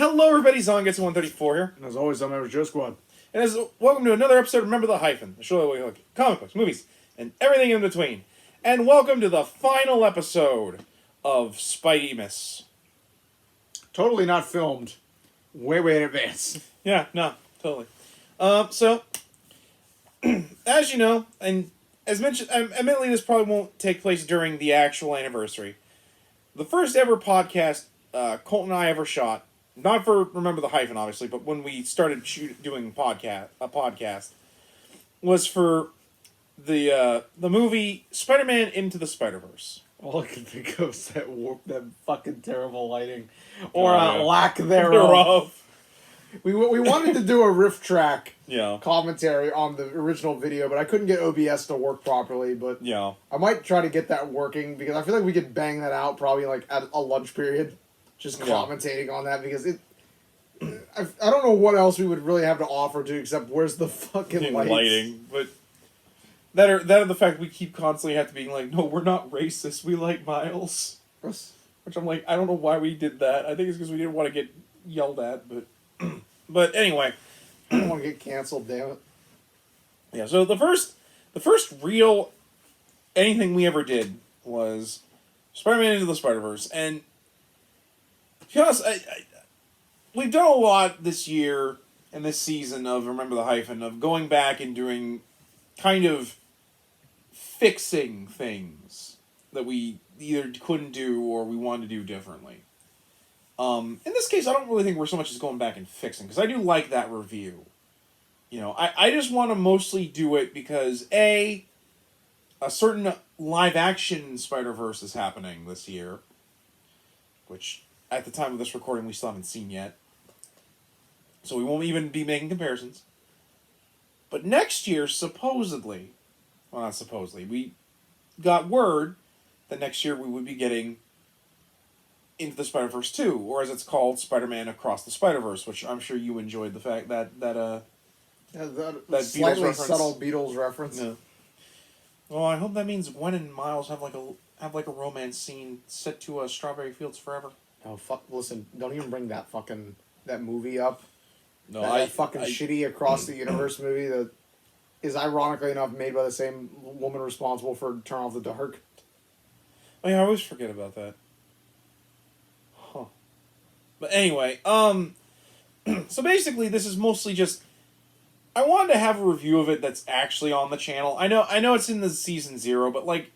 Hello, everybody. Zongets 134 here. And as always, I'm Average Joe Squad. And welcome to another episode of Remember the Hyphen, the show that we look at comic books, movies, and everything in between. And welcome to the final episode of Spidey-Miss. Totally not filmed. Way in advance. Yeah, no, totally. So, as you know, and as mentioned, admittedly this probably won't take place during the actual anniversary. The first ever podcast Colt and I ever shot, not for Remember the Hyphen, obviously, but when we started doing a podcast, was for the movie Spider-Man Into the Spider-Verse. All I can think of is that fucking terrible lighting. Or lack thereof. We wanted to do a riff track commentary on the original video, but I couldn't get OBS to work properly, but I might try to get that working, because I feel like we could bang that out probably like at a lunch period, just commentating on that, because I don't know what else we would really have to offer to, except where's the fucking lighting, but that are the fact we keep constantly have to be like, no, we're not racist, we like Miles. Which I'm like, I don't know why we did that. I think it's because we didn't want to get yelled at, but anyway. I don't want to get canceled, damn it. Yeah, so the first real anything we ever did was Spider-Man Into the Spider-Verse, and to be honest, we've done a lot this year and this season of Remember the Hyphen, of going back and doing kind of fixing things that we either couldn't do or we wanted to do differently. In this case, I don't really think we're so much as going back and fixing, because I do like that review. You know, I just want to mostly do it because, a certain live-action Spider-Verse is happening this year, which, at the time of this recording, we still haven't seen yet. So we won't even be making comparisons. But next year, supposedly, well, not supposedly, we got word that next year we would be getting Into the Spider-Verse 2, or as it's called, Spider-Man Across the Spider-Verse, which I'm sure you enjoyed the fact that slightly subtle Beatles reference. Yeah. Well, I hope that means Gwen and Miles have like a romance scene set to Strawberry Fields Forever. Oh fuck! Listen, don't even bring that movie up. No, that shitty Across the Universe movie that is ironically enough made by the same woman responsible for Turn Off the Dark. Oh yeah, I always forget about that. Huh. But anyway, so basically this is mostly just, I wanted to have a review of it that's actually on the channel. I know it's in the season 0, but like,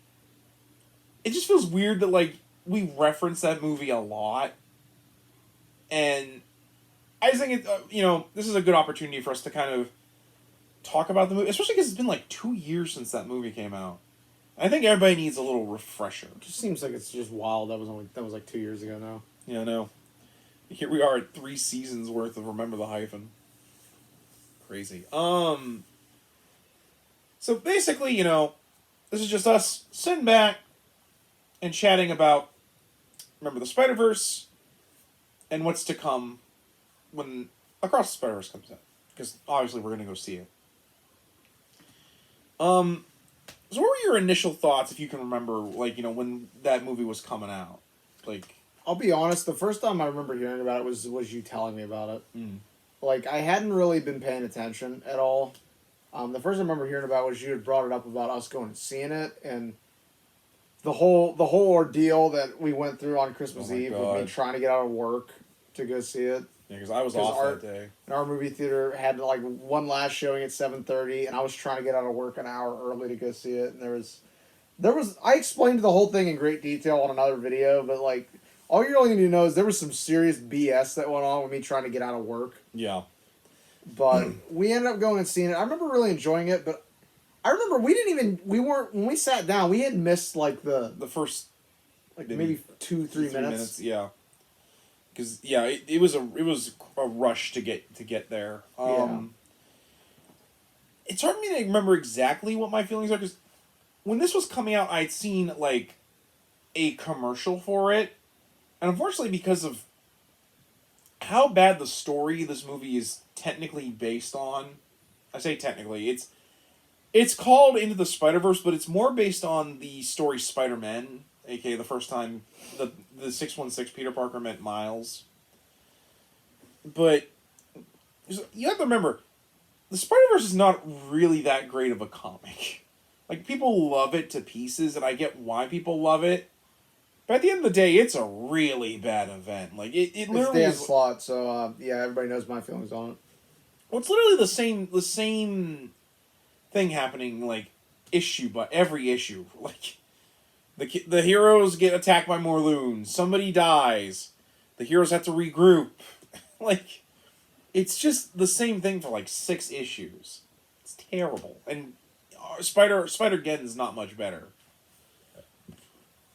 it just feels weird that like we reference that movie a lot, and I just think this is a good opportunity for us to kind of talk about the movie, especially because it's been like 2 years since that movie came out. I think everybody needs a little refresher. It just seems like it's just wild. That was like 2 years ago now. Yeah, I know. Here we are at 3 seasons worth of Remember the Hyphen. Crazy. So basically, this is just us sitting back and chatting about Remember the Spider-Verse and what's to come when Across the Spider-Verse comes out. Because obviously we're going to go see it. So what were your initial thoughts, if you can remember, like, when that movie was coming out? Like, I'll be honest, the first time I remember hearing about it was you telling me about it. Mm. Like, I hadn't really been paying attention at all. The first I remember hearing about was you had brought it up about us going and seeing it, and the whole ordeal that we went through on Christmas Eve with me trying to get out of work to go see it. Yeah, because I was off that day. And our movie theater had like one last showing at 7:30, and I was trying to get out of work an hour early to go see it. And there was I explained the whole thing in great detail on another video, but like all you're really going to know is there was some serious BS that went on with me trying to get out of work. Yeah. But we ended up going and seeing it. I remember really enjoying it, but I remember when we sat down, we had missed like the first like maybe 2-3 minutes. Yeah. Because it was a rush to get there. It's hard for me to remember exactly what my feelings are, because when this was coming out, I'd seen like a commercial for it, and unfortunately, because of how bad the story this movie is technically based on, I say technically, it's called Into the Spider-Verse, but it's more based on the story Spider-Man, aka the first time the 616 Peter Parker met Miles. but you have to remember, the Spider-Verse is not really that great of a comic. Like, people love it to pieces, and I get why people love it. But at the end of the day, it's a really bad event. Like, it literally it's Dan Slott, so, yeah, everybody knows my feelings on it. Well, it's literally the same thing happening, like, every issue. Like, the heroes get attacked by more loons. Somebody dies. The heroes have to regroup. Like, it's just the same thing for, like, 6 issues. It's terrible. And Spider-Geddon's not much better.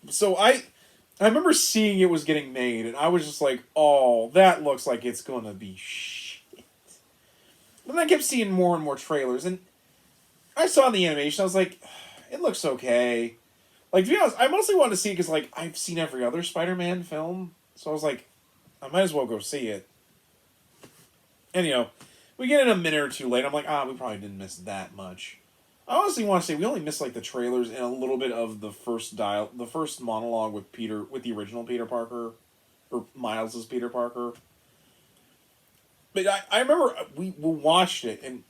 So I remember seeing it was getting made, and I was just like, oh, that looks like it's gonna be shit. Then I kept seeing more and more trailers, and I saw the animation, I was like, it looks okay. Like, to be honest, I mostly wanted to see it because, like, I've seen every other Spider-Man film, so I was like, I might as well go see it. And, we get in a minute or two late, I'm like, we probably didn't miss that much. I honestly want to say we only missed, like, the trailers and a little bit of the first monologue with the original Peter Parker, or Miles' Peter Parker. But I remember we watched it, and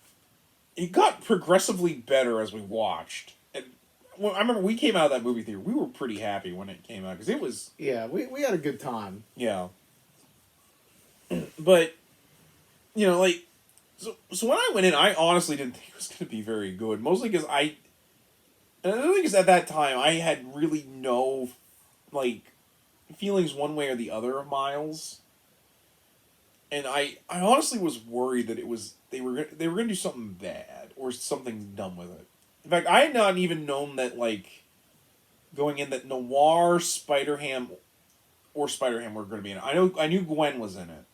it got progressively better as we watched. And I remember we came out of that movie theater, we were pretty happy when it came out, because it was... Yeah, we had a good time. Yeah. But, like... So when I went in, I honestly didn't think it was going to be very good. Mostly because And the thing is, at that time, I had really no, like, feelings one way or the other of Miles. And I honestly was worried that they were going to do something bad or something dumb with it. In fact, I had not even known that, like, going in, that Noir, Spider-Ham were going to be in it. I knew Gwen was in it.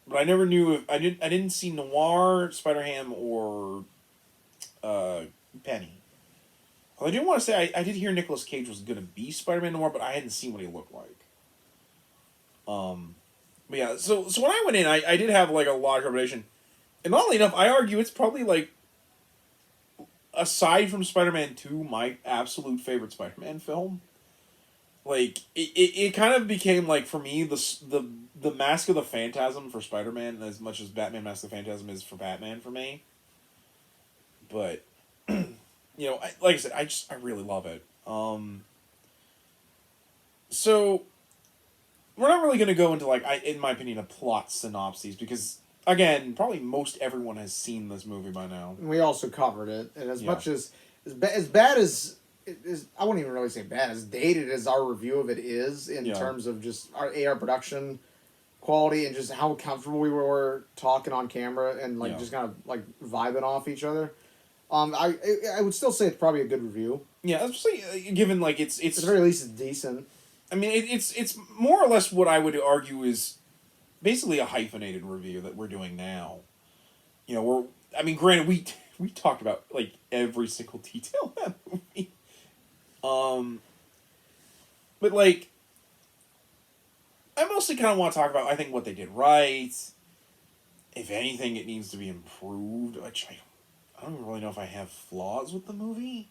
But I never knew if I didn't see Noir, Spider-Ham, or Penny. Well, I do want to say I did hear Nicolas Cage was going to be Spider-Man Noir, but I hadn't seen what he looked like. But yeah, so when I went in, I did have, like, a lot of trepidation. And oddly enough, I argue it's probably, like, aside from Spider-Man 2, my absolute favorite Spider-Man film. Like, it kind of became, like, for me, the Mask of the Phantasm for Spider-Man, as much as Batman Mask of the Phantasm is for Batman for me. But, like I said, I really love it. So, we're not really going to go into, like, in my opinion, a plot synopsis, because, again, probably most everyone has seen this movie by now. We also covered it, and as much as bad as... I wouldn't even really say bad, as dated as our review of it is in terms of just our AR production quality and just how comfortable we were talking on camera and just kind of like vibing off each other. I would still say it's probably a good review. Yeah, especially given like it's at the very least it's decent. I mean, it's more or less what I would argue is basically a hyphenated review that we're doing now. Granted we talked about like every single detail of that movie. But like, I mostly kind of want to talk about, I think, what they did right. If anything, it needs to be improved. Which I don't even really know if I have flaws with the movie.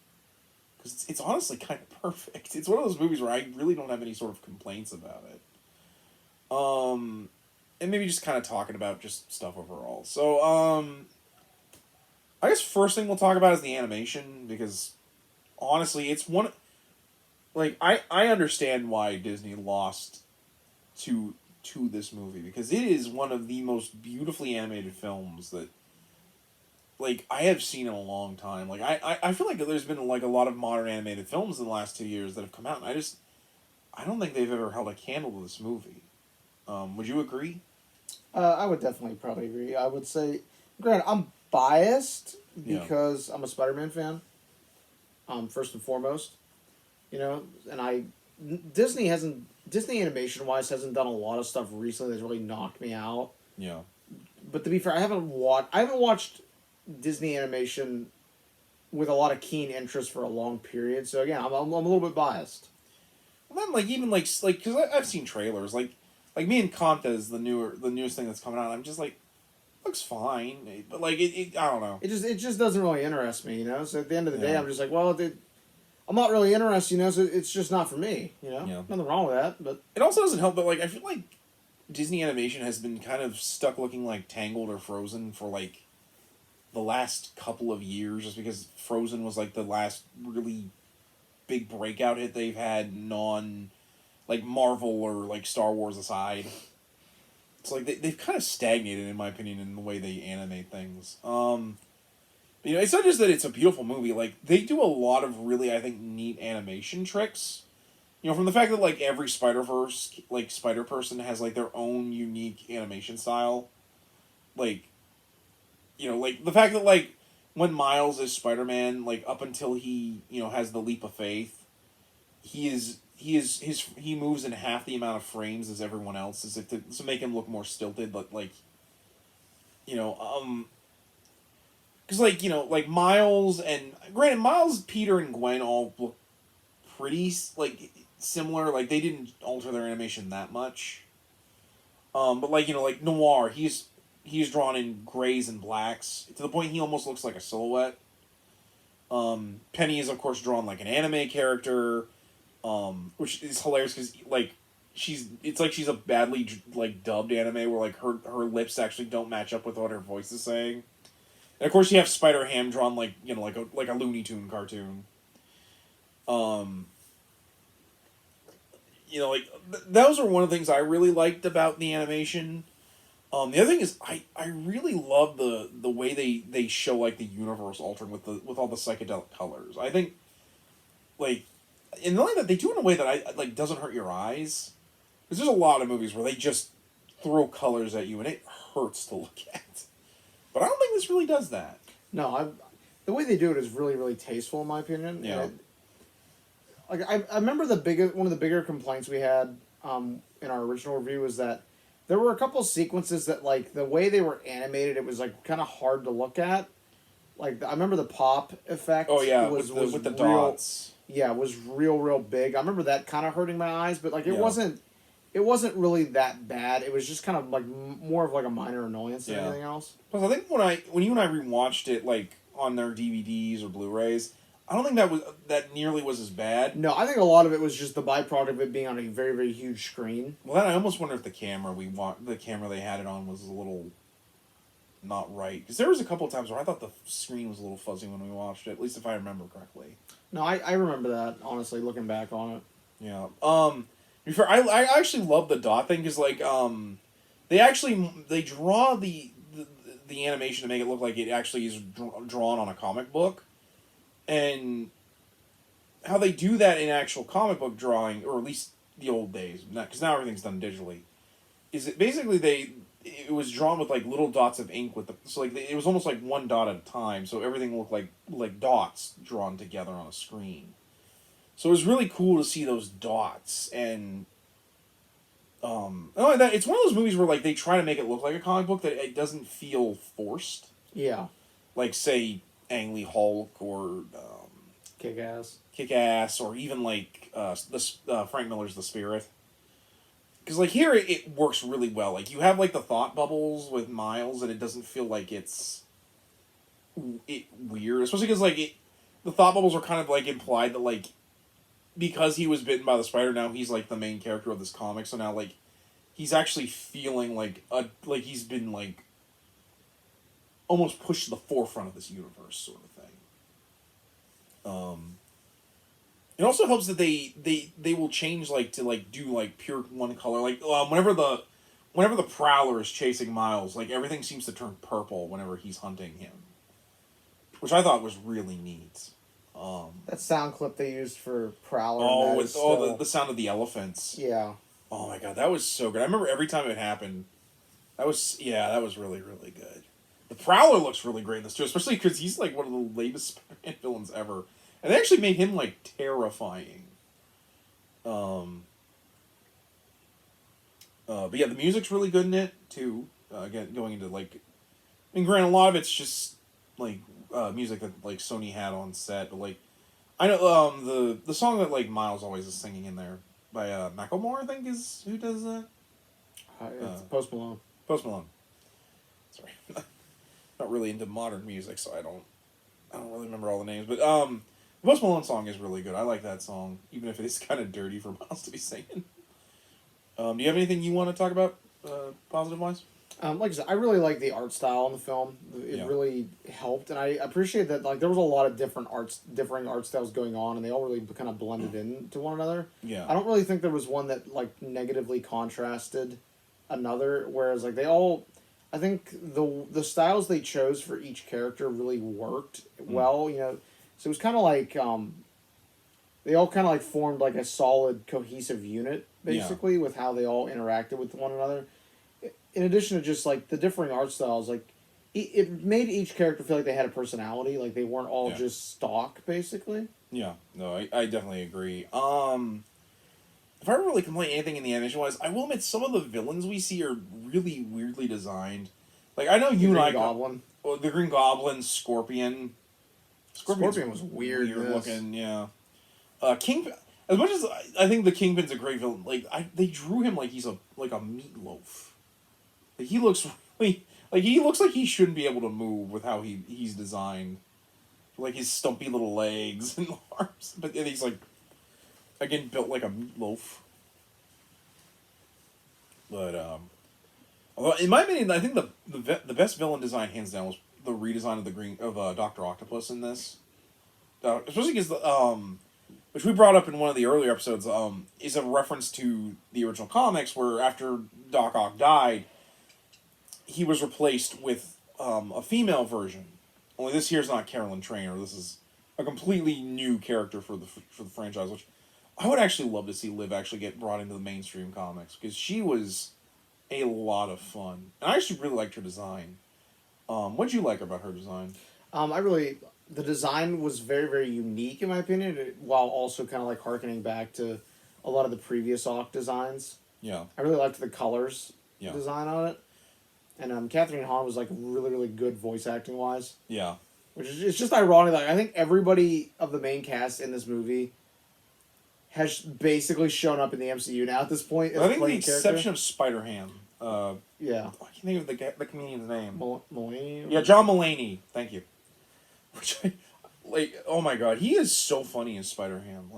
Because it's honestly kind of perfect. It's one of those movies where I really don't have any sort of complaints about it. And maybe just kind of talking about just stuff overall. So, I guess first thing we'll talk about is the animation, because honestly, it's one... Like, I understand why Disney lost to this movie, because it is one of the most beautifully animated films that, like, I have seen in a long time. Like, I feel like there's been, like, a lot of modern animated films in the last 2 years that have come out, and I don't think they've ever held a candle to this movie. Would you agree? I would definitely probably agree. I would say, granted, I'm biased because I'm a Spider-Man fan, first and foremost. And Disney animation-wise hasn't done a lot of stuff recently that's really knocked me out. Yeah. But to be fair, I haven't watched Disney animation with a lot of keen interest for a long period. So again, I'm a little bit biased. Well, then, like, even like because I've seen trailers, like me and Conta is the newest thing that's coming out. I'm just like, looks fine, but like it I don't know. It just doesn't really interest me, So at the end of the day, I'm just like, well, I'm not really interested, So it's just not for me, Yeah. Nothing wrong with that, but it also doesn't help. But like, I feel like Disney animation has been kind of stuck looking like Tangled or Frozen for like the last couple of years, just because Frozen was like the last really big breakout hit they've had, like Marvel or like Star Wars aside. It's like they've kind of stagnated, in my opinion, in the way they animate things. It's not just that it's a beautiful movie. Like, they do a lot of really, I think, neat animation tricks. From the fact that, like, every Spider-Verse, like, Spider-Person has, like, their own unique animation style. Like, like, the fact that, like, when Miles is Spider-Man, like, up until he, has the leap of faith, he moves in half the amount of frames as everyone else, as if to make him look more stilted, but, like, because, like, Miles and... Granted, Miles, Peter, and Gwen all look pretty, like, similar. Like, they didn't alter their animation that much. But, like, like, Noir, he's drawn in grays and blacks, to the point he almost looks like a silhouette. Penny is, of course, drawn like an anime character, which is hilarious, because, like, it's like she's a badly, like, dubbed anime, where, like, her lips actually don't match up with what her voice is saying. And of course you have Spider-Ham drawn like a Looney Tune cartoon. Those are one of the things I really liked about the animation. The other thing is I really love the way they show, like, the universe altering with all the psychedelic colors. I think, like, and not only that, they do it in a way that doesn't hurt your eyes. Because there's a lot of movies where they just throw colors at you and it hurts to look at. But I don't think this really does that. No, the way they do it is really, really tasteful, in my opinion. Yeah. I remember one of the bigger complaints we had in our original review was that there were a couple sequences that, like, the way they were animated, it was, like, kind of hard to look at. Like, I remember the pop effect. Oh yeah, with the dots. Yeah, was real big. I remember that kind of hurting my eyes, but, like, it wasn't really that bad. It was just kind of, like, more of, like, a minor annoyance than anything else. Plus, I think when you and I rewatched it, like, on their DVDs or Blu-rays, I don't think that nearly was as bad. No, I think a lot of it was just the byproduct of it being on a very, very huge screen. Well, then I almost wonder if the camera they had it on was a little not right. Because there was a couple of times where I thought the screen was a little fuzzy when we watched it, at least if I remember correctly. No, I remember that, honestly, looking back on it. Yeah. I actually love the dot thing, because, like, they draw the animation to make it look like it actually is drawn on a comic book. And how they do that in actual comic book drawing, or at least the old days, because now everything's done digitally, is it basically it was drawn with, like, little dots of ink so, like, it was almost like one dot at a time, so everything looked like dots drawn together on a screen. So it was really cool to see those dots, and not only that, it's one of those movies where, like, they try to make it look like a comic book that it doesn't feel forced. Yeah. Like, say, Ang Lee Hulk or Kick-Ass, or even, like, Frank Miller's The Spirit. Because, like, here it works really well. Like, you have, like, the thought bubbles with Miles, and it doesn't feel like it's weird. Especially because, like, the thought bubbles are kind of, like, implied that, like, because he was bitten by the spider, now he's, like, the main character of this comic. So now, like, he's actually feeling like he's been, like, almost pushed to the forefront of this universe, sort of thing. It also helps that they will change, like, to, like, do, like, pure one color. Like, whenever the Prowler is chasing Miles, like, everything seems to turn purple whenever he's hunting him, which I thought was really neat. That sound clip they used for Prowler. Oh, with the sound of the elephants. Yeah. Oh my god, that was so good. I remember every time it happened. That was really, really good. The Prowler looks really great in this too, especially because he's, like, one of the latest Spider-Man villains ever. And they actually made him, like, terrifying. But yeah, the music's really good in it too. Again, going into, like, I mean, granted, a lot of it's just, like, music that, like, Sony had on set, but, like, I know the song that, like, Miles always is singing in there by Macklemore, I think, is who does that. It's Post Malone. Post Malone. Sorry, not really into modern music, so I don't really remember all the names. But the Post Malone song is really good. I like that song, even if it is kind of dirty for Miles to be singing. Do you have anything you want to talk about? positive wise? Like I said, I really like the art style in the film. It really helped, and I appreciate that. Like there was a lot of different differing art styles going on, and they all really kind of blended into one another. Yeah. I don't really think there was one that like negatively contrasted another. Whereas like they all, I think the styles they chose for each character really worked well. You know, so it was kind of like they all kind of like formed like a solid cohesive unit basically with how they all interacted with one another. In addition to just like the differing art styles, like it made each character feel like they had a personality, like they weren't all just stock, basically. Yeah, no, I definitely agree. If I were really complain anything in the animation wise, I will admit some of the villains we see are really weirdly designed. Like I know you and I, Goblin, the Green Goblin, Scorpion. Scorpion was weird looking, yeah. Kingpin. As much as I think the Kingpin's a great villain, like they drew him like he's a meatloaf. Like he looks really he looks like he shouldn't be able to move with how he's designed, like his stumpy little legs and arms. But and he's like, again, built like a meatloaf. But although in my opinion, I think the best villain design hands down was the redesign of Dr. Octopus in this, especially because which we brought up in one of the earlier episodes, is a reference to the original comics where after Doc Ock died, he was replaced with a female version. Only this here's not Carolyn Trainer. This is a completely new character for the franchise, which I would actually love to see Liv actually get brought into the mainstream comics because she was a lot of fun. And I actually really liked her design. What'd you like about her design? The design was very, very unique in my opinion, while also kind of like harkening back to a lot of the previous Ock designs. Yeah. I really liked the colors design on it. And Catherine Hahn was like really, really good voice acting wise. Yeah. Which is it's just ironic. Like I think everybody of the main cast in this movie has basically shown up in the MCU now at this point. I think with the exception of Spider-Ham. Yeah. I can't think of the comedian's name. Mulaney? Yeah, John Mulaney. Thank you. Which oh my god, he is so funny in Spider-Ham.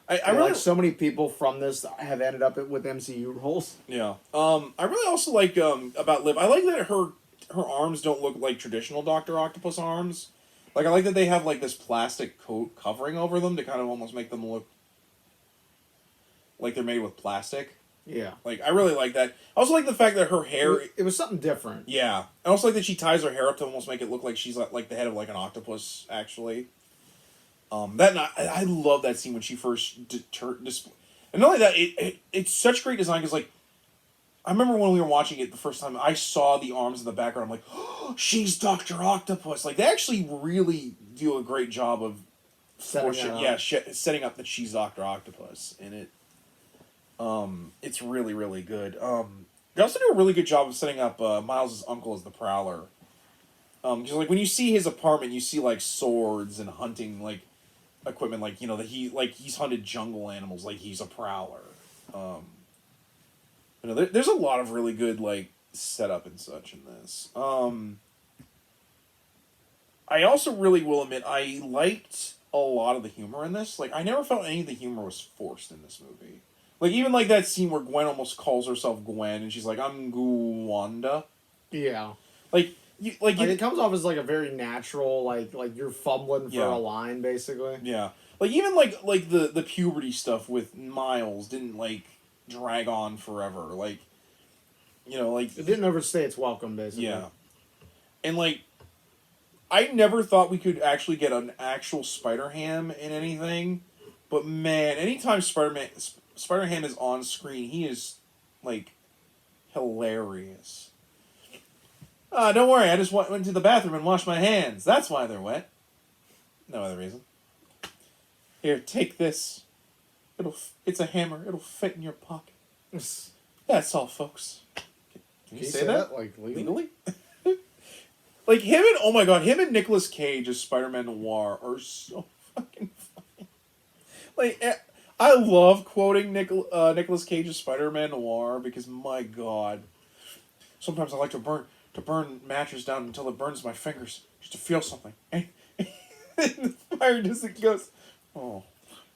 I really like so many people from this have ended up with MCU roles. Yeah. I really also like about Liv. I like that her arms don't look like traditional Dr. Octopus arms. Like I like that they have like this plastic coat covering over them to kind of almost make them look like they're made with plastic. Yeah. Like I really like that. I also like the fact that her hair it was something different. Yeah. I also like that she ties her hair up to almost make it look like she's like the head of like an octopus actually. I love that scene when she first display. And not only that, it's such great design because like I remember when we were watching it the first time, I saw the arms in the background. I'm like, oh, she's Dr. Octopus. Like they actually really do a great job of setting up that she's Dr. Octopus, and it's really really good. They also do a really good job of setting up Miles' uncle as the Prowler. Because like when you see his apartment, you see like swords and hunting like equipment, like you know that he's hunted jungle animals, like he's a prowler. You know, there's a lot of really good like setup and such in this. I also really will admit I liked a lot of the humor in this. Like I never felt any of the humor was forced in this movie. Like even like that scene where Gwen almost calls herself Gwen and she's like, I'm Gwanda. Yeah. Like it comes off as like a very natural, like you're fumbling for a line basically. Yeah. Like even like the puberty stuff with Miles didn't like drag on forever. Like you know, like it didn't overstay its welcome basically. Yeah. And like I never thought we could actually get an actual Spider-Ham in anything. But man, anytime Spider-Ham is on screen, he is like hilarious. Don't worry, I just went to the bathroom and washed my hands. That's why they're wet. No other reason. Here, take this. It's a hammer. It'll fit in your pocket. That's all, folks. Can you say that? Like legally? Like him and Nicolas Cage as Spider-Man Noir are so fucking funny. Like I love quoting Nicolas Cage as Spider-Man Noir because my god. Sometimes I like to burn matches down until it burns my fingers just to feel something. And the fire just goes, oh.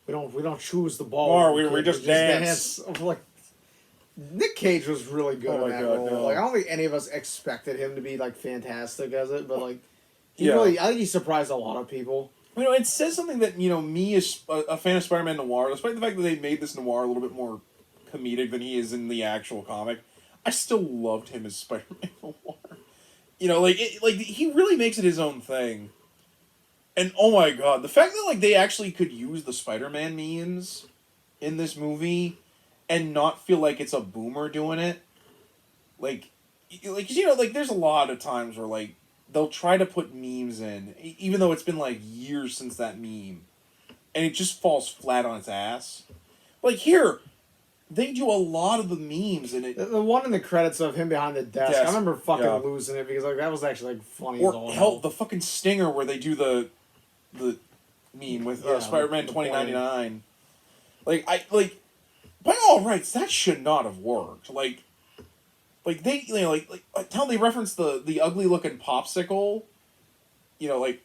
We don't choose the ball. We just dance. Like Nick Cage was really good in that role. No. Like, I don't think any of us expected him to be like fantastic as it, but like, I think he surprised a lot of people. You know, it says something that, you know, me as a fan of Spider-Man Noir, despite the fact that they made this Noir a little bit more comedic than he is in the actual comic, I still loved him as Spider-Man Noir. You know, like he really makes it his own thing. And oh my god, the fact that like they actually could use the Spider-Man memes in this movie and not feel like it's a boomer doing it, like you know, like there's a lot of times where like they'll try to put memes in, even though it's been like years since that meme, and it just falls flat on its ass. Like here, they do a lot of the memes in it. The one in the credits of him behind the desk, I remember fucking losing it because like that was actually like funny. Or hell, the fucking stinger where they do the meme with Spider-Man 2099. Like by all rights, that should not have worked. Like they, you know, like how they reference the ugly looking popsicle. You know, like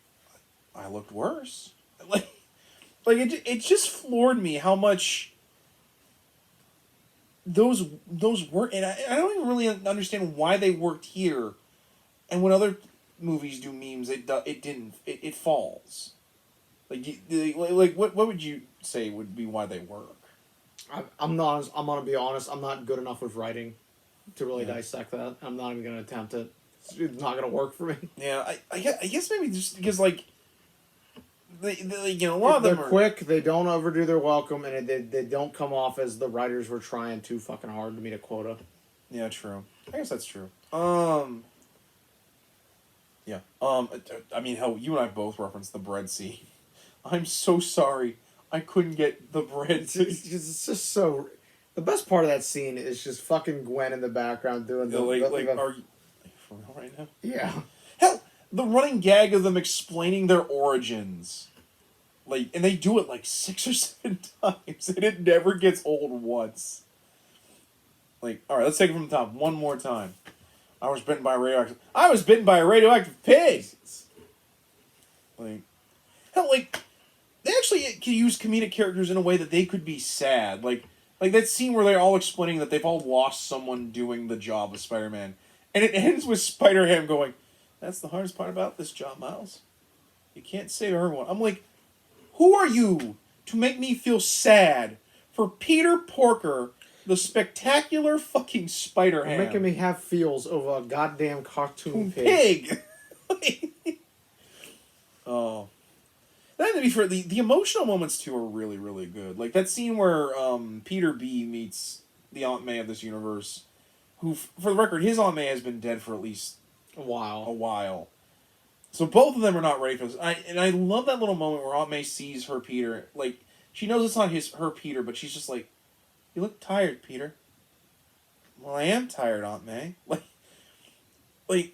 I looked worse. Like it just floored me how much those work, and I don't even really understand why they worked here, and when other movies do memes, it falls. Like what would you say would be why they work? I'm gonna be honest. I'm not good enough with writing to really dissect that. I'm not even gonna attempt it. It's not gonna work for me. Yeah, I guess maybe just because like they you know, a lot of them are quick. They don't overdo their welcome, and they don't come off as the writers were trying too fucking hard to meet a quota. Yeah, true. I guess that's true. Yeah. I mean, hell, you and I both referenced the bread scene. I'm so sorry. I couldn't get the bread. It's just so. The best part of that scene is just fucking Gwen in the background doing are you for real right now? Yeah. Hell, the running gag of them explaining their origins, like, and they do it like 6 or 7 times, and it never gets old once. Like, all right, let's take it from the top one more time. I was bitten by a radioactive pig. Like, hell, like. They actually can use comedic characters in a way that they could be sad. Like that scene where they're all explaining that they've all lost someone doing the job of Spider-Man. And it ends with Spider-Ham going, "That's the hardest part about this job, Miles. You can't save everyone." I'm like, who are you to make me feel sad for Peter Porker, the spectacular fucking Spider-Ham? You're making me have feels over a goddamn cartoon pig. Oh. Then to be fair, the emotional moments too are really, really good. Like that scene where Peter B meets the Aunt May of this universe, who, for the record, his Aunt May has been dead for at least a while. So both of them are not ready for this. I love that little moment where Aunt May sees her Peter. Like she knows it's not her Peter, but she's just like, "You look tired, Peter." Well, I am tired, Aunt May. Like.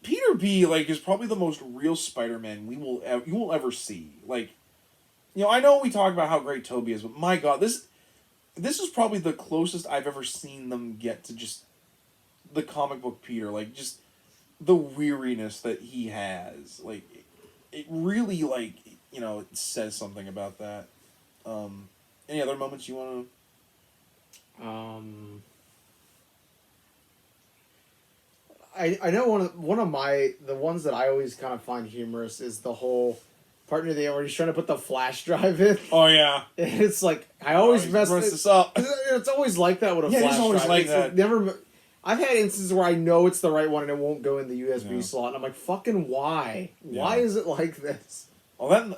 Peter B, like, is probably the most real Spider-Man you will ever see. Like, you know, I know we talk about how great Tobey is, but my God, this is probably the closest I've ever seen them get to just the comic book Peter. Like, just the weariness that he has. Like, it really, like, you know, it says something about that. Any other moments you want to... I know one of the ones that I always kind of find humorous is the whole part near the end where he's trying to put the flash drive in. Oh yeah, and it's like I always mess this up. It's always like that with a flash drive. It's always like that. Never. I've had instances where I know it's the right one and it won't go in the USB slot, and I'm like, fucking why? Yeah. Why is it like this? Well,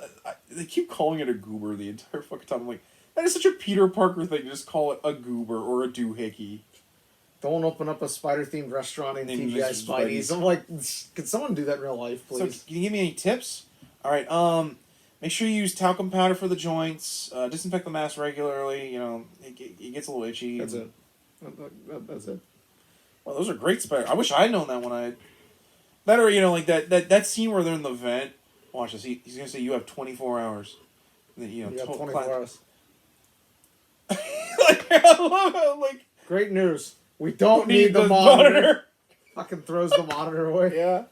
they keep calling it a goober the entire fucking time. I'm like, that is such a Peter Parker thing to just call it a goober or a doohickey. Don't open up a spider-themed restaurant in TGI Spidey's. I'm like, could someone do that in real life, please? So, can you give me any tips? All right, make sure you use talcum powder for the joints. Disinfect the mask regularly. You know, it gets a little itchy. That's it. That's it. Well, those are great spider. I wish I had known that when I... That or, you know, like that scene where they're in the vent. Watch this. He's going to say, you have 24 hours. And then, you know, you have 24 hours. I love it. Like, great news. We don't need the monitor. Fucking throws the monitor away. Yeah.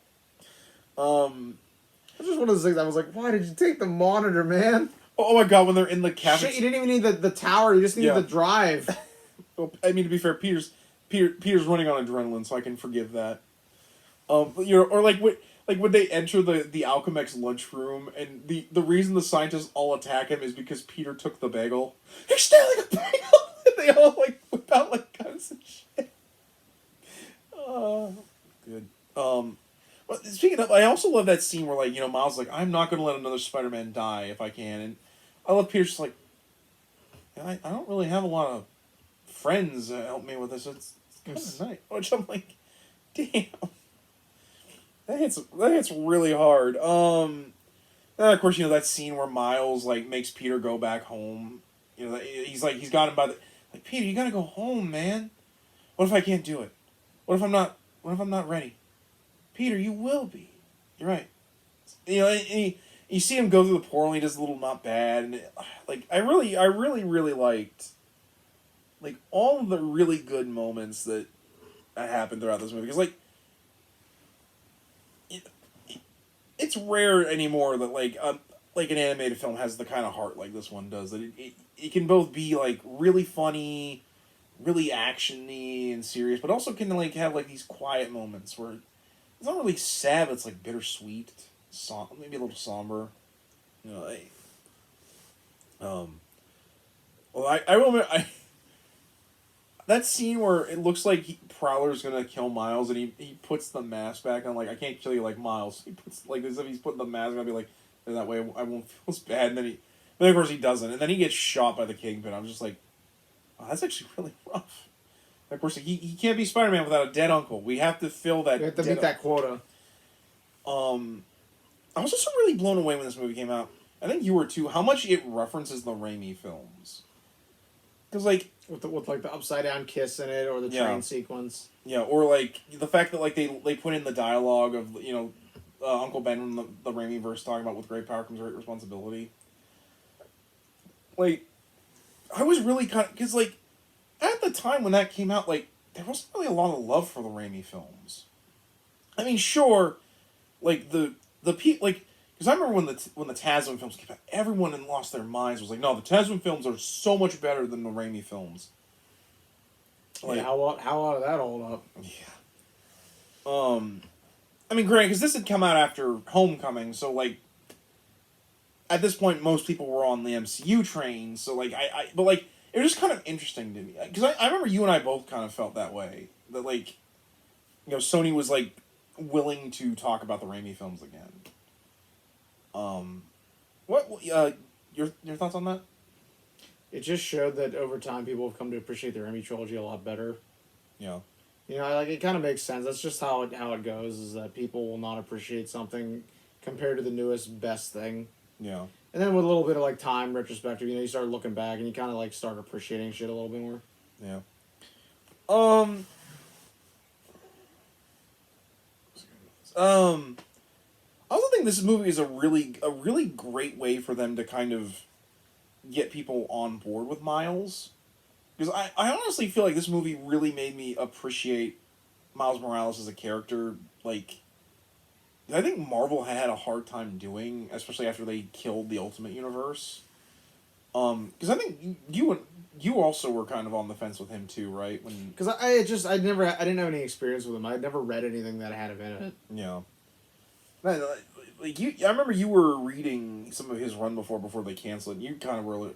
It's just one of those things I was like, why did you take the monitor, man? Oh my God, when they're in the cabin. Shit, you didn't even need the tower. You just needed the drive. Well, I mean, to be fair, Peter's running on adrenaline, so I can forgive that. Or like when they enter the Alchemix lunchroom, and the reason the scientists all attack him is because Peter took the bagel. He's stealing a bagel. And they all like whip out like guns and shit. Good. But speaking of, I also love that scene where Miles is like, I'm not going to let another Spider-Man die if I can, and I love Peter's just like, I don't really have a lot of friends help me with this. It's kind of nice. Which I'm like, damn. That hits really hard. And of course, that scene where Miles makes Peter go back home. He's got him by the Peter, you gotta go home, man. What if I can't do it? What if I'm not ready? Peter, you will be. You're right. And you see him go through the portal and he does a little not bad, and I really liked all of the really good moments that happened throughout this movie, because it's rare anymore that an animated film has the kind of heart like this one does, that it can both be really funny, really actiony and serious, but also can have these quiet moments where it's not really sad, but it's bittersweet, maybe a little somber. Well, I remember that scene where it looks like Prowler's gonna kill Miles, and he puts the mask back on, I can't kill you like Miles. He puts as if he's putting the mask on, I'll be and that way I won't feel as bad. And then of course he doesn't, and then he gets shot by the Kingpin. I'm just like, oh, that's actually really rough. And of course he can't be Spider-Man without a dead uncle. We have to fill that. We have to meet that quota. I was also really blown away when this movie came out. I think you were too. How much it references the Raimi films. Because with the upside down kiss in it, or the train sequence. Yeah, or the fact that they put in the dialogue of Uncle Ben from the Raimi verse talking about with great power comes great responsibility. I was really kind of, because at the time when that came out, there wasn't really a lot of love for the Raimi films. I mean, sure, because I remember when the Tasman films came out, everyone lost their minds. Was no, the Tasman films are so much better than the Raimi films. How did that hold up? Yeah. I mean, granted, because this had come out after Homecoming, so at this point, most people were on the MCU train. So but it was just kind of interesting to me, because I remember you and I both kind of felt that way, that Sony was willing to talk about the Raimi films again. What your thoughts on that? It just showed that over time people have come to appreciate the Raimi trilogy a lot better. Yeah. It kind of makes sense. That's just how it goes, is that people will not appreciate something compared to the newest best thing. Yeah. And then with a little bit of time retrospective, you start looking back and you kind of start appreciating shit a little bit more. Yeah. I also think this movie is a really great way for them to kind of get people on board with Miles. Because I honestly feel like this movie really made me appreciate Miles Morales as a character. I think Marvel had a hard time doing, especially after they killed the Ultimate Universe. Because I think you also were kind of on the fence with him too, right? Because I didn't have any experience with him. I'd never read anything that had him in it. Yeah. I remember you were reading some of his run before they canceled it. You kind of were, or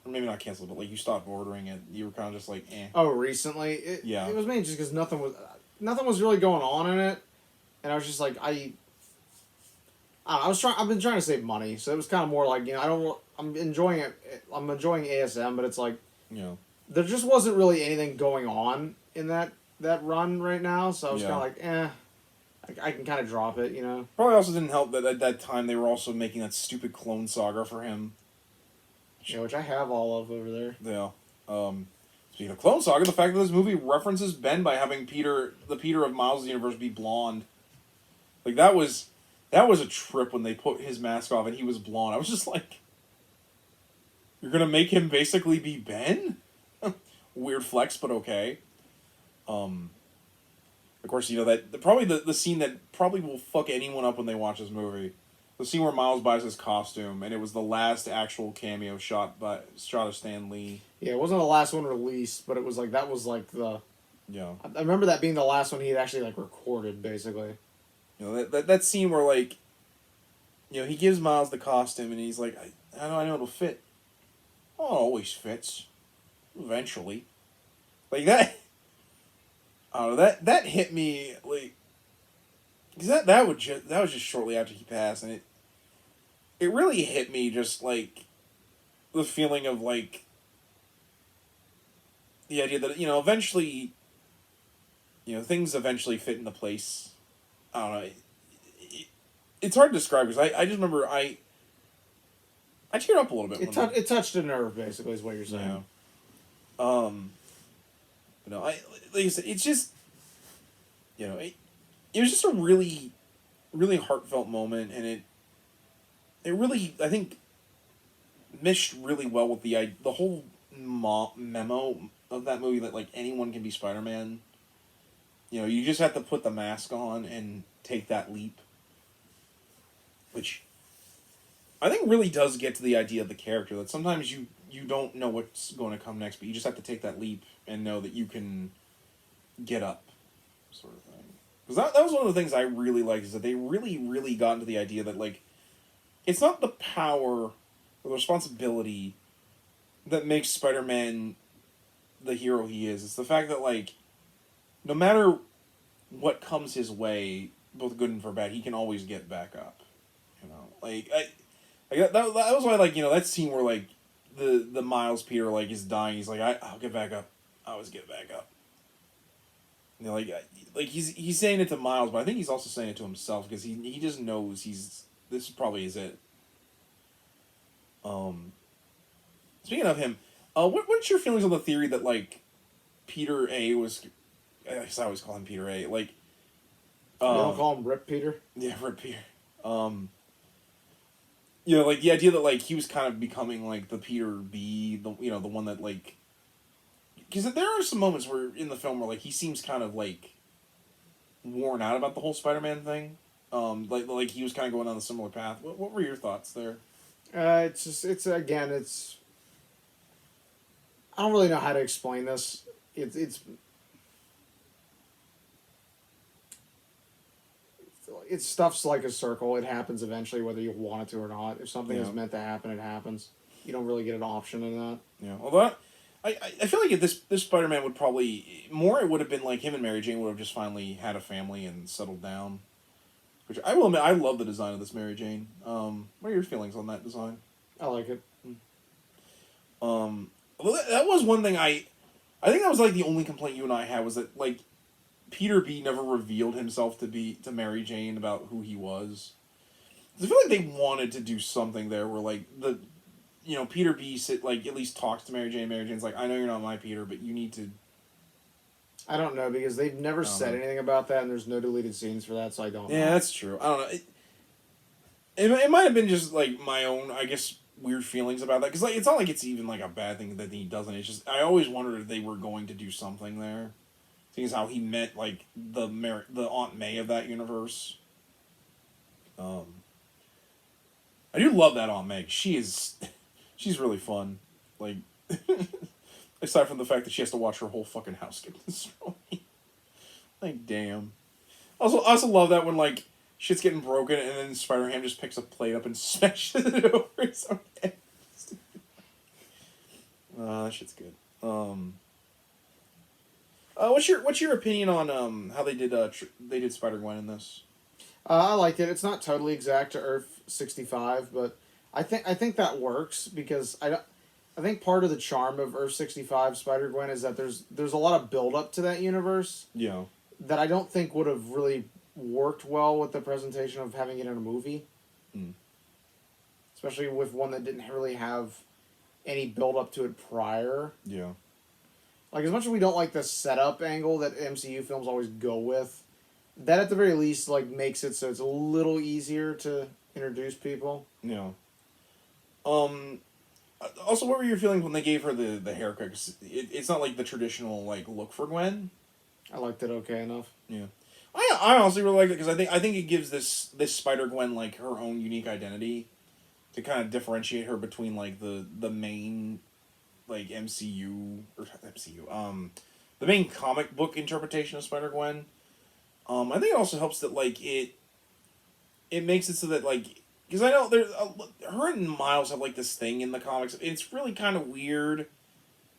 maybe not canceled, but you stopped ordering it. You were kind of just eh. Oh, recently? Yeah. It was mainly just because nothing was really going on in it, and I was just I've been trying to save money, so it was kind of more I'm enjoying it. I'm enjoying ASM, but it's there just wasn't really anything going on in that run right now, so I was kind of I can kind of drop it, Probably also didn't help that at that time they were also making that stupid Clone Saga for him. Yeah, which I have all of over there. Yeah. Speaking of Clone Saga, the fact that this movie references Ben by having the Peter of Miles' universe be blonde. That was a trip when they put his mask off and he was blonde. I was just you're gonna make him basically be Ben? Weird flex, but okay. Of course, that probably the scene that probably will fuck anyone up when they watch this movie The scene where Miles buys his costume, and it was the last actual cameo shot of Stan Lee. Yeah, it wasn't the last one released, but it was like that was like the. Yeah. I remember that being the last one he had actually like recorded, basically. You know that scene where like, you know, he gives Miles the costume, and he's like, I know it'll fit. Oh, it always fits. Eventually, like that. I don't know, that hit me like. Because that was just shortly after he passed, and it really hit me just like the feeling of like the idea that, you know, eventually, you know, things eventually fit into place. I don't know. It's hard to describe because I just remember I teared up a little bit. It touched a nerve, basically, is what you're saying. Yeah. But no, like I said, it's just, you know, it was just a really, really heartfelt moment, and it really, I think, meshed really well with the whole memo of that movie that, like, anyone can be Spider-Man. You know, you just have to put the mask on and take that leap. Which I think really does get to the idea of the character, that sometimes you don't know what's going to come next, but you just have to take that leap and know that you can get up, sort of thing. Because that was one of the things I really liked, is that they really, really got into the idea that, like, it's not the power or the responsibility that makes Spider-Man the hero he is. It's the fact that, like, no matter what comes his way, both good and for bad, he can always get back up. You know, like, that was why, like, you know, that scene where, like, the Miles Peter, like, is dying, he's like, I'll get back up. I always get back up. You know, like he's saying it to Miles, but I think he's also saying it to himself, because he just knows this probably is it. Speaking of him, what's your feelings on the theory that, like, Peter A was, I guess I always call him Peter A, like, you don't call him Rip Peter? Yeah, Rip Peter. You know, like, the idea that, like, he was kind of becoming, like, the Peter B, the one that, like, because there are some moments where in the film where, like, he seems kind of, like, worn out about the whole Spider-Man thing. Like he was kind of going on a similar path. What were your thoughts there? It's I don't really know how to explain this. It's stuff's like a circle. It happens eventually, whether you want it to or not. If something is meant to happen, it happens. You don't really get an option in that. Yeah, although I feel like if this Spider-Man would probably more, it would have been like him and Mary Jane would have just finally had a family and settled down. Which I will admit, I love the design of this Mary Jane. What are your feelings on that design? I like it. Well, that was one thing I think that was like the only complaint you and I had, was that, like, Peter B never revealed himself to Mary Jane about who he was. I feel like they wanted to do something there where, like, Peter B at least talks to Mary Jane. Mary Jane's like, I know you're not my Peter, but you need to. I don't know, because they've never said anything about that, and there's no deleted scenes for that, so I don't know. Yeah, that's true. I don't know. It might have been just, like, my own, I guess, weird feelings about that. Because, like, it's not like it's even, like, a bad thing that he doesn't. It's just, I always wondered if they were going to do something there. Seeing as how he met, like, the Aunt May of that universe. I do love that Aunt May. She's really fun. Like, aside from the fact that she has to watch her whole fucking house get destroyed. Like, damn. I also love that when, like, shit's getting broken and then Spider-Ham just picks a plate up and smashes it over his own head. That shit's good. What's your opinion on how they did Spider-Gwen in this? I liked it. It's not totally exact to Earth 65, but I think that works, because I think part of the charm of Earth 65 Spider-Gwen is that there's a lot of build-up to that universe. Yeah. That I don't think would have really worked well with the presentation of having it in a movie. Mm. Especially with one that didn't really have any build-up to it prior. Yeah. Like, as much as we don't like the setup angle that MCU films always go with, that at the very least, like, makes it so it's a little easier to introduce people. Yeah. Also, what were your feelings when they gave her the haircut? 'Cause it's not like the traditional, like, look for Gwen. I liked it okay enough. Yeah. I honestly really like it because I think it gives this Spider-Gwen like her own unique identity to kind of differentiate her between like the main like the main comic book interpretation of Spider-Gwen. I think it also helps that like it makes it so that like because I know her and Miles have like this thing in the comics. It's really kind of weird,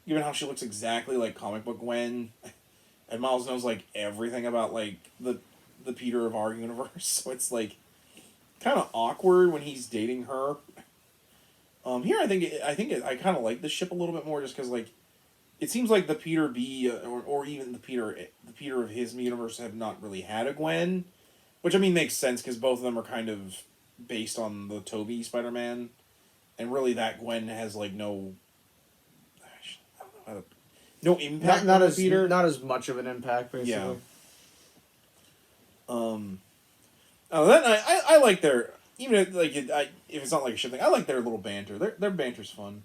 given how she looks exactly like comic book Gwen, and Miles knows like everything about like the Peter of our universe. So it's like kind of awkward when he's dating her. Here I kind of like the ship a little bit more just because like it seems like the Peter B or even the Peter of his universe have not really had a Gwen, which I mean makes sense because both of them are kind of based on the Tobey Spider-Man, and really that Gwen has like no, I don't know how to, no impact not on as Peter. Not as much of an impact, basically. Yeah. Oh, then I like their even if, like if it's not like a shit thing, I like their little banter. Their banter's fun.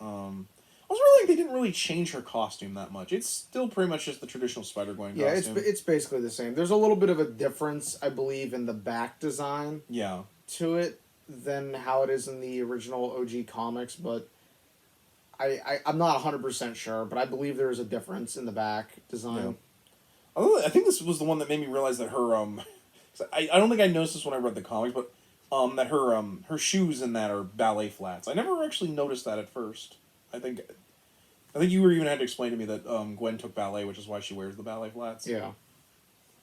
I was really like they didn't really change her costume that much. It's still pretty much just the traditional Spider-Gwen costume. Yeah, it's basically the same. There's a little bit of a difference, I believe, in the back design. Yeah. To it than how it is in the original OG comics, but I'm not 100% sure, but I believe there is a difference in the back design. Yeah. I think this was the one that made me realize that her I don't think I noticed this when I read the comics, but that her shoes in that are ballet flats. I never actually noticed that at first. I think you were even had to explain to me that Gwen took ballet, which is why she wears the ballet flats. Yeah.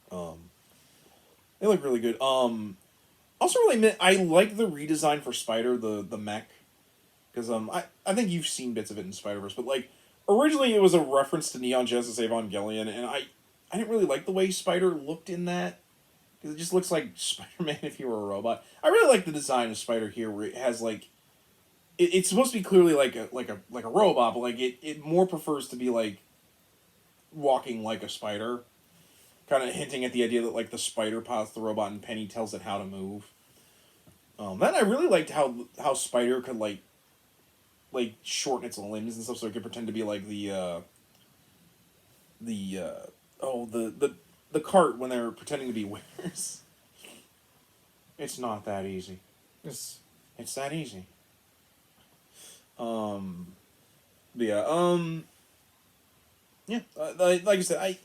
They look really good. Also, really, I like the redesign for Spider, the mech, because I think you've seen bits of it in Spider-Verse, but like originally it was a reference to Neon Genesis Evangelion, and I didn't really like the way Spider looked in that, because it just looks like Spider-Man if he were a robot. I really like the design of Spider here, where it has like it's supposed to be clearly like a robot, but like it more prefers to be like walking like a spider. Kind of hinting at the idea that like the spider pilots the robot and Penny tells it how to move. Then I really liked how Spider could like shorten its limbs and stuff, so it could pretend to be like the cart when they're pretending to be winners. It's not that easy. It's that easy. Like I said,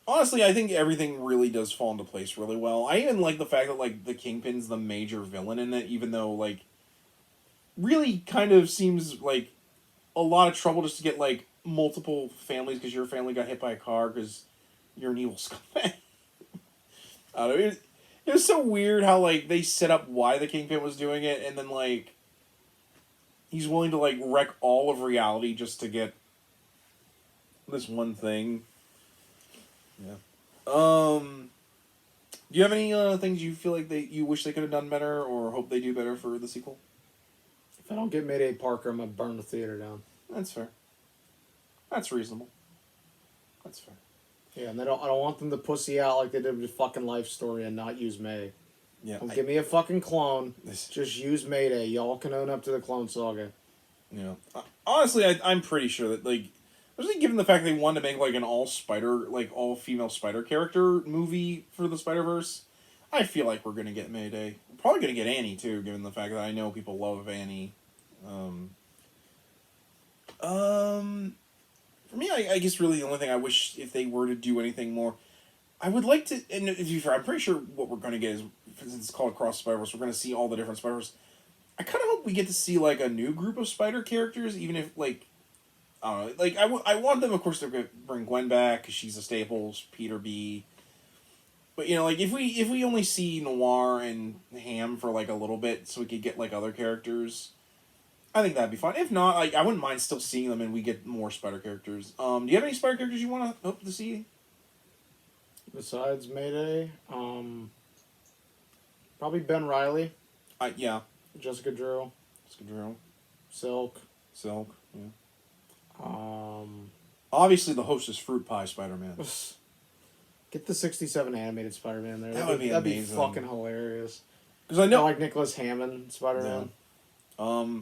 honestly, I think everything really does fall into place really well. I even like the fact that, like, the Kingpin's the major villain in it, even though, like, really kind of seems like a lot of trouble just to get, like, multiple families because your family got hit by a car because you're an evil scumbag. I don't know, it was so weird how, like, they set up why the Kingpin was doing it, and then, like, he's willing to, like, wreck all of reality just to get this one thing. Yeah. Do you have any things you feel like you wish they could have done better or hope they do better for the sequel? If I don't get Mayday Parker, I'm gonna burn the theater down. That's fair. That's reasonable. That's fair. Yeah, and I don't want them to pussy out like they did with fucking Life Story and not use May. Yeah. Don't give me a fucking clone. Just use Mayday. Y'all can own up to the Clone Saga. Yeah. Honestly, I'm pretty sure that, like, especially given the fact they wanted to make, like, an all-female Spider character movie for the Spider-Verse, I feel like we're going to get Mayday. We're probably going to get Annie, too, given the fact that I know people love Annie. For me, I guess really the only thing I wish if they were to do anything more, I would like to, and if you're fair, I'm pretty sure what we're going to get is, since it's called Across Spider-Verse, we're going to see all the different Spider-Verse. I kind of hope we get to see, like, a new group of Spider characters, even if, like, I don't know, like, I want them, of course, to bring Gwen back, because she's a staple, Peter B. But, you know, like, if we only see Noir and Ham for, like, a little bit, so we could get, like, other characters, I think that'd be fun. If not, like, I wouldn't mind still seeing them and we get more Spider characters. Do you have any Spider characters you want to hope to see? Besides Mayday, probably Ben Reilly. Yeah. Jessica Drew. Silk. Yeah. Obviously, the Hostess Fruit Pie Spider-Man. Get the 67 animated Spider-Man there. That'd be amazing. That'd be fucking hilarious. Because I know, like Nicholas Hammond Spider-Man. Yeah.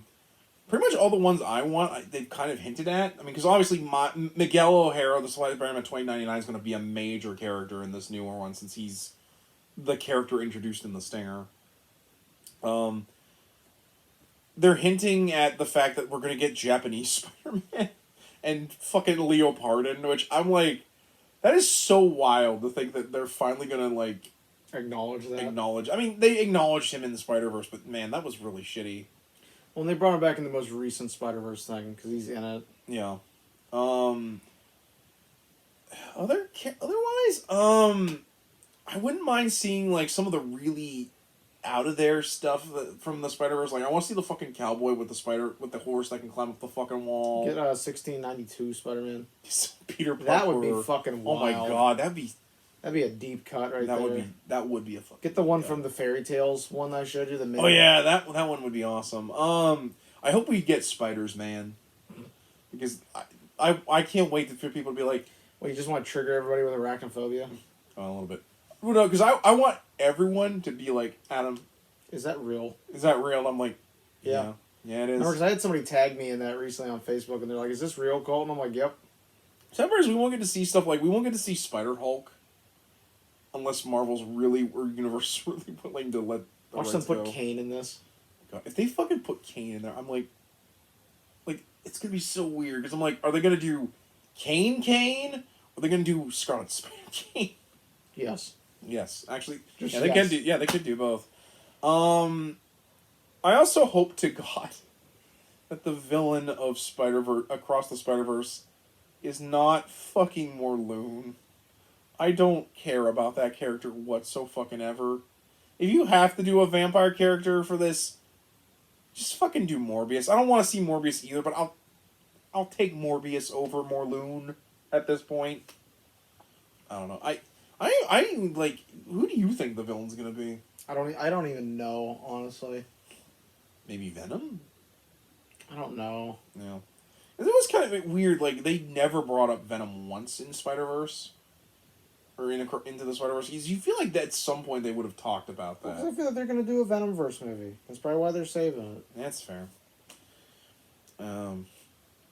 pretty much all the ones I want, they've kind of hinted at. I mean, because obviously Miguel O'Hara, the Spider-Man 2099, is going to be a major character in this newer one since he's the character introduced in the Stinger. They're hinting at the fact that we're going to get Japanese Spider-Man and fucking Leopardon, which I'm like, that is so wild to think that they're finally going to, like... Acknowledge that? I mean, they acknowledged him in the Spider-Verse, but man, that was really shitty. Well, they brought him back in the most recent Spider-Verse thing, because he's in it. Yeah. Otherwise, I wouldn't mind seeing, like, some of the really out-of-there stuff from the Spider-Verse. Like, I want to see the fucking cowboy with the horse that can climb up the fucking wall. Get 1692 Spider-Man. Peter Parker. That would be fucking wild. Oh my god, that'd be a deep cut right there. That would be a fucking... Get the one from the Fairy Tales one that I showed you. Oh yeah, that one would be awesome. I hope we get Spiders, man. Because I can't wait for people to be like... Well, you just want to trigger everybody with arachnophobia? Oh, a little bit. Well, no, because I want everyone to be like, Adam... Is that real? Is that real? I'm like, yeah. Yeah, it is. Because I had somebody tag me in that recently on Facebook, and they're like, is this real, Colton? I'm like, yep. Sometimes we won't get to see stuff like... We won't get to see Spider-Hulk. Unless Marvel's really, or Universe is really willing to let the Watch them put Kane in this. God, if they fucking put Kane in there, I'm like, it's gonna be so weird, because I'm like, are they gonna do Kane? Or are they gonna do Scarlet Spider Kane? Yes. Yes, actually, just they can do. Yeah, they could do both. I also hope to God that the villain of Across the Spider-Verse is not fucking Morlun. I don't care about that character whatsoever. If you have to do a vampire character for this, just fucking do Morbius. I don't want to see Morbius either, but I'll take Morbius over Morlun at this point. I don't know. I like, who do you think the villain's gonna be? I don't even know, honestly. Maybe Venom? I don't know. Yeah. It was kind of weird, like, they never brought up Venom once in Spider-Verse. Or into the Spider-Verse. You feel like at some point they would have talked about that. Well, I feel like they're going to do a Venomverse movie. That's probably why they're saving it. That's fair. Well,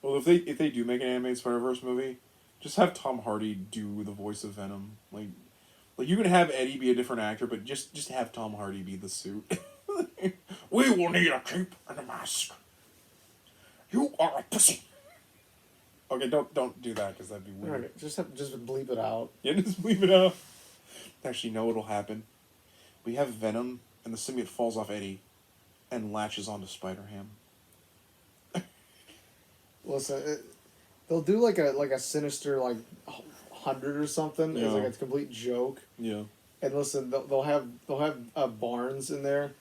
if they do make an animated Spider-Verse movie, just have Tom Hardy do the voice of Venom. Like you can have Eddie be a different actor, but just have Tom Hardy be the suit. We will need a cape and a mask. You are a pussy. Okay, don't do that, because that'd be weird. Right, just bleep it out. Yeah, just bleep it out. Actually, no, what'll happen? We have Venom, and the symbiote falls off Eddie, and latches onto Spider-Ham. Listen, they'll do like a sinister 100 or something. Yeah. It's like a complete joke. Yeah. And listen, they'll have Barnes in there.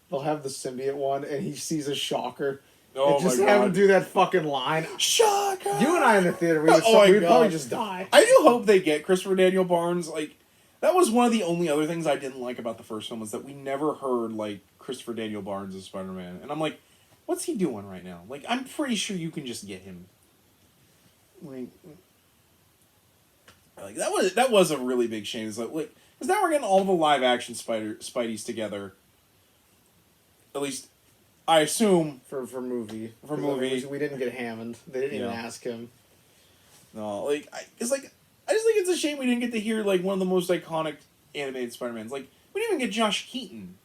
They'll have the symbiote one, and he sees a shocker. Oh, and just have him do that fucking line. Shocker! You and I in the theater, we'd probably just die. I do hope they get Christopher Daniel Barnes. Like, that was one of the only other things I didn't like about the first film, was that we never heard, like, Christopher Daniel Barnes as Spider-Man. And I'm like, what's he doing right now? Like, I'm pretty sure you can just get him. Like that was a really big shame. It's like, because now we're getting all the live action Spideys together. At least, I assume for movie. For movie, we didn't get Hammond. They didn't even ask him. No, I just think it's a shame we didn't get to hear one of the most iconic animated Spider-Mans. We didn't even get Josh Keaton,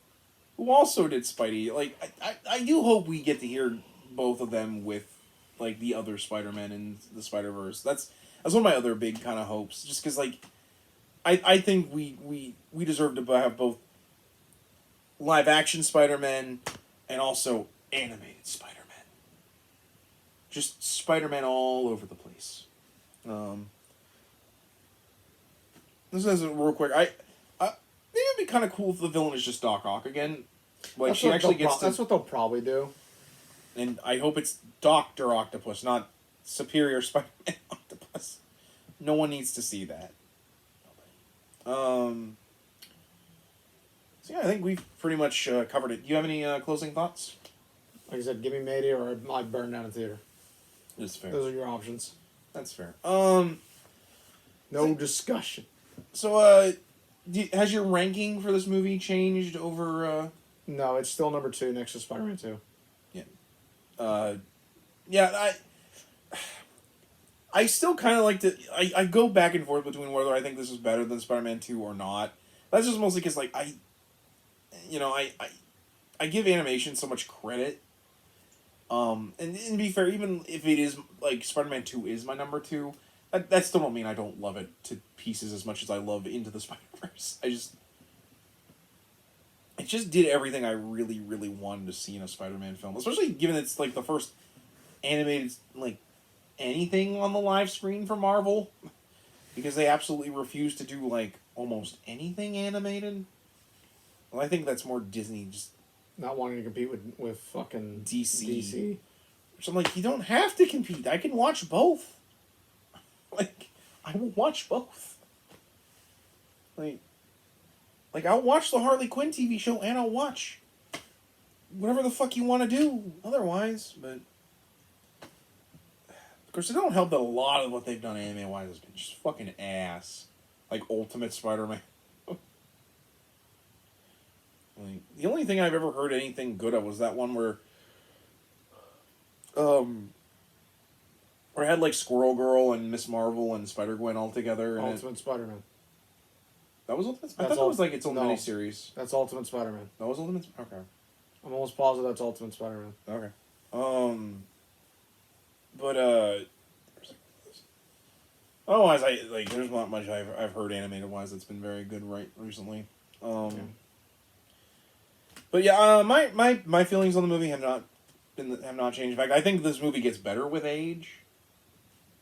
who also did Spidey. I do hope we get to hear both of them with the other Spider-Man in the Spider-Verse. That's one of my other big kind of hopes. Just because I think we deserve to have both live action Spider-Man and also animated Spider-Man. Just Spider-Man all over the place. This is real quick. Maybe it'd be kind of cool if the villain is just Doc Ock again. That's what they'll probably do. And I hope it's Dr. Octopus, not Superior Spider-Man Octopus. No one needs to see that. So yeah, I think we've pretty much covered it. Do you have any closing thoughts? Like I said, give me Mayday or I burn down a theater. That's fair. Those are your options. That's fair. No discussion. So, has your ranking for this movie changed over... No, it's still number 2 next to Spider-Man 2. Yeah. yeah, I still kind of like to. I go back and forth between whether I think this is better than Spider-Man 2 or not. That's just mostly because, like, I give animation so much credit. And to be fair, even if it is, like, Spider-Man 2 is my number 2, that still don't mean I don't love it to pieces as much as I love Into the Spider-Verse. It just did everything I really, really wanted to see in a Spider-Man film. Especially given it's, like, the first animated, like, anything on the live screen for Marvel. Because they absolutely refuse to do, like, almost anything animated. Well, I think that's more Disney just... Not wanting to compete with fucking DC. Which I'm like, you don't have to compete. I can watch both. Like, I will watch both. Like I'll watch the Harley Quinn TV show and I'll watch whatever the fuck you want to do otherwise, but... Of course, it don't help that a lot of what they've done anime-wise has been just fucking ass. Like Ultimate Spider-Man. Like, the only thing I've ever heard anything good of was that one where it had like Squirrel Girl and Miss Marvel and Spider-Gwen all together. Ultimate Spider-Man. That was Ultimate? I thought that was like its own miniseries. That's Ultimate Spider-Man. That was Ultimate? Okay. I'm almost positive that's Ultimate Spider-Man. Okay. But otherwise, there's not much I've heard animated wise that's been very good recently. But yeah, my feelings on the movie have not changed. In fact, I think this movie gets better with age.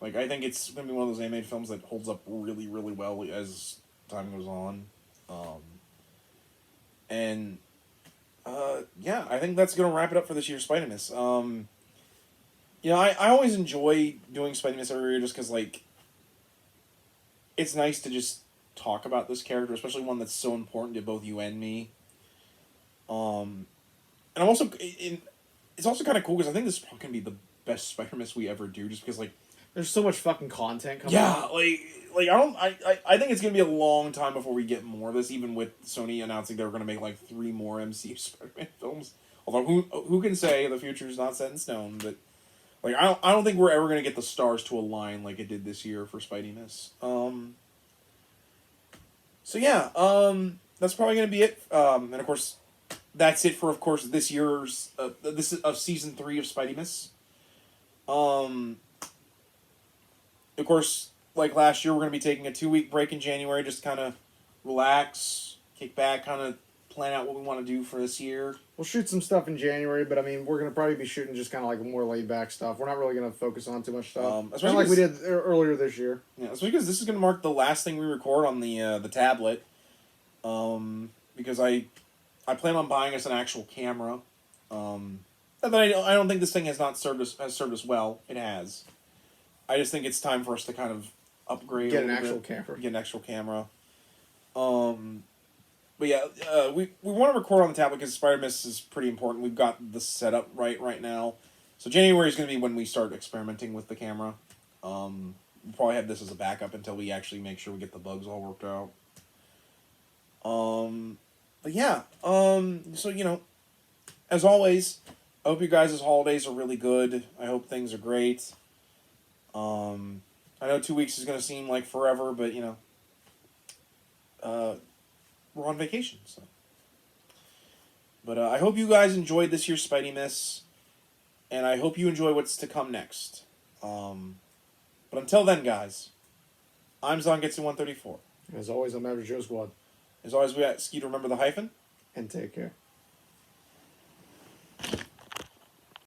Like, I think it's gonna be one of those animated films that holds up really, really well as time goes on. Yeah, I think that's gonna wrap it up for this year's Spider-Miss. I always enjoy doing Spider-Miss every year just because, like, it's nice to just talk about this character, especially one that's so important to both you and me. And I'm also... It's also kind of cool because I think this is probably going to be the best Spider-Miss we ever do, just because, like... There's so much fucking content coming out. I think it's going to be a long time before we get more of this, even with Sony announcing they're going to make, like, 3 more MCU Spider-Man films. Although, who can say the future is not set in stone, but... Like, I don't think we're ever going to get the stars to align like it did this year for Spidey-Miss. So yeah, that's probably going to be it. And of course, that's it for, of course, this year's, this is of season 3 of Spidey-Miss. Of course, like last year, we're going to be taking a 2-week break in January, just kind of relax, kick back, kind of plan out what we want to do for this year. We'll shoot some stuff in January, but I mean, we're going to probably be shooting just kind of like more laid-back stuff. We're not really going to focus on too much stuff. Especially like we did earlier this year. Yeah, especially because this is going to mark the last thing we record on the tablet. Because I plan on buying us an actual camera. Not that I don't think this thing has served us well. It has. I just think it's time for us to kind of upgrade. Get an actual camera. Get an actual camera. But yeah, we want to record on the tablet because Spider-Miss is pretty important. We've got the setup right now. So January is going to be when we start experimenting with the camera. We'll probably have this as a backup until we actually make sure we get the bugs all worked out. But yeah, so, as always, I hope you guys' holidays are really good. I hope things are great. I know 2 weeks is going to seem like forever, but, we're on vacation, so. But I hope you guys enjoyed this year's Spidey-Miss, and I hope you enjoy what's to come next. But until then, guys, I'm Zangetsu134. As always, I'm Average Joe Squad. As always, we ask you to remember the hyphen. And take care.